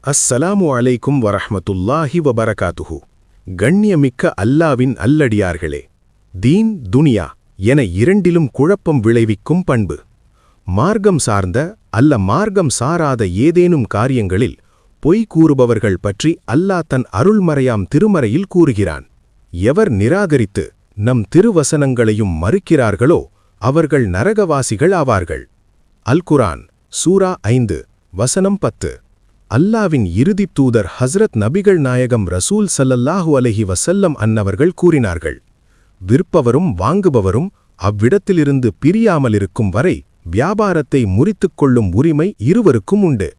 அஸ்ஸலாமு அலைக்கும் வரஹ்மத்துல்லாஹி வபரகாத்துஹு. கண்ணியமிக்க அல்லாவின் அல்லடியார்களே, தீன் துனியா என இரண்டிலும் குழப்பம் விளைவிக்கும் பண்பு. மார்க்கம் சார்ந்த அல்ல மார்க்கம் சாராத ஏதேனும் காரியங்களில் பொய் கூறுபவர்கள் பற்றி அல்லாஹ் தன் அருள்மறையாம் திருமறையில் கூறுகிறான். எவர் நிராகரித்து நம் திருவசனங்களையும் மறுக்கிறார்களோ அவர்கள் நரகவாசிகள் ஆவார்கள். அல் குர்ஆன் சூரா 5 வசனம் 10. அல்லாவின் இறுதித் தூதர் ஹஸ்ரத் நபிகள் நாயகம் ரசூல் ஸல்லல்லாஹு அலைஹி வஸல்லம் அன்னவர்கள் கூறினார்கள், விற்பவரும் வாங்குபவரும் அவ்விடத்திலிருந்து பிரியாமலிருக்கும் வரை வியாபாரத்தை முறித்துக் கொள்ளும் உரிமை இருவருக்கும் உண்டு.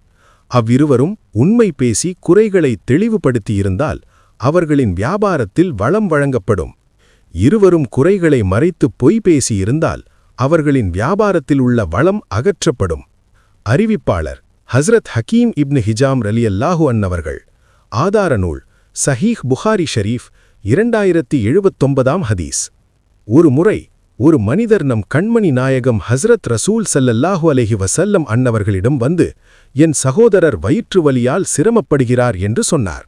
அவ்விருவரும் உண்மை பேசி குறைகளை தெளிவுபடுத்தியிருந்தால் அவர்களின் வியாபாரத்தில் வளம் வழங்கப்படும். இருவரும் குறைகளை மறைத்து பொய் பேசியிருந்தால் அவர்களின் வியாபாரத்தில் உள்ள வளம் அகற்றப்படும். அறிவிப்பாளர் ஹஸ்ரத் ஹக்கீம் இப்னு ஹிஜாம் ரலியல்லாஹு அன்னவர்கள். ஆதார நூல் சஹீஹ் புகாரி ஷரீஃப் 2079 ஹதீஸ். ஒரு முறை ஒரு மனிதர் நம் கண்மணி நாயகம் ஹஸ்ரத் ரசூல் ஸல்லல்லாஹு அலைஹி வஸல்லம் அன்னவர்களிடம் வந்து, என் சகோதரர் வயிற்று வலியால் சிரமப்படுகிறார் என்று சொன்னார்.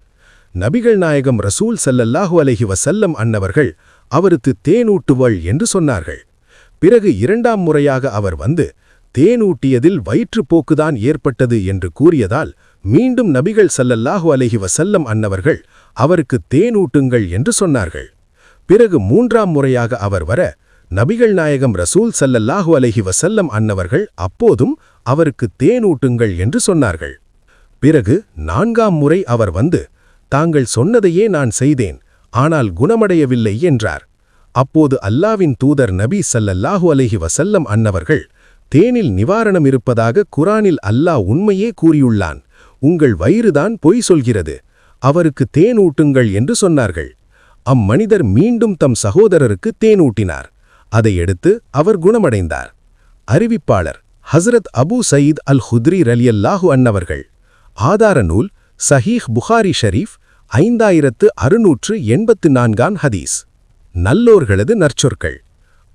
நபிகள் நாயகம் ரசூல் ஸல்லல்லாஹு அலைஹி வஸல்லம் அன்னவர்கள் அவருக்கு தேனூட்டுவள் என்று சொன்னார்கள். பிறகு இரண்டாம் முறையாக அவர் வந்து, தேனூட்டியதில் வயிற்றுப்போக்குதான் ஏற்பட்டது என்று கூறியதால் மீண்டும் நபிகள் ஸல்லல்லாஹு அலைஹி வஸல்லம் அன்னவர்கள் அவருக்கு தேனூட்டுங்கள் என்று சொன்னார்கள். பிறகு மூன்றாம் முறையாக அவர் வர நபிகள் நாயகம் ரசூல் ஸல்லல்லாஹு அலைஹி வஸல்லம் அன்னவர்கள் அப்போதும் அவருக்கு தேனூட்டுங்கள் என்று சொன்னார்கள். பிறகு நான்காம் முறை அவர் வந்து, தாங்கள் சொன்னதையே நான் செய்தேன், ஆனால் குணமடையவில்லை என்றார். அப்போது அல்லாவின் தூதர் நபி ஸல்லல்லாஹு அலைஹி வஸல்லம் அன்னவர்கள், தேனில் நிவாரணம் இருப்பதாக குர்ஆனில் அல்லாஹ் உண்மையே கூறியுள்ளான், உங்கள் வயிறுதான் பொய் சொல்கிறது, அவருக்கு தேனூட்டுங்கள் என்று சொன்னார்கள். அம்மனிதர் மீண்டும் தம் சகோதரருக்கு தேனூட்டினார். அதை எடுத்து அவர் குணமடைந்தார். அறிவிப்பாளர் ஹஸ்ரத் அபூ சயீத் அல் ஹுத்ரி ரலியல்லாஹு அன்னவர்கள். ஆதார நூல் சஹீஹ் புகாரி ஷரீஃப் 5684 ஹதீஸ். நல்லோர்களது நற்சொற்கள்.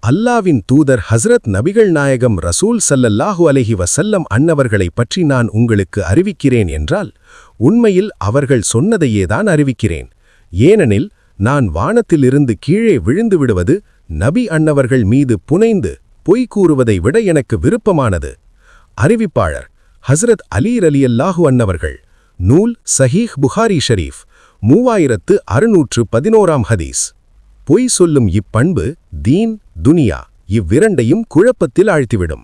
அல்லாவின் தூதர் ஹஸ்ரத் நபிகள் நாயகம் ரசூல் ஸல்லல்லாஹு அலைஹி வஸல்லம் அன்னவர்களை பற்றி நான் உங்களுக்கு அறிவிக்கிறேன் என்றால் உண்மையில் அவர்கள் சொன்னதையேதான் அறிவிக்கிறேன். ஏனெனில் நான் வானத்திலிருந்து கீழே விழுந்து விடுவது நபி அன்னவர்கள் மீது புனைந்து பொய் கூறுவதை விட எனக்கு விருப்பமானது. அறிவிப்பாளர் ஹஸ்ரத் அலி ரலியல்லாஹு அன்னவர்கள். நூல் சஹீஹ் புகாரி ஷரீஃப் 3611 ஹதீஸ். பொய் சொல்லும் இப்பண்பு தீன் துனியா இவ்விரண்டையும் குழப்பத்தில் ஆழ்த்திவிடும்.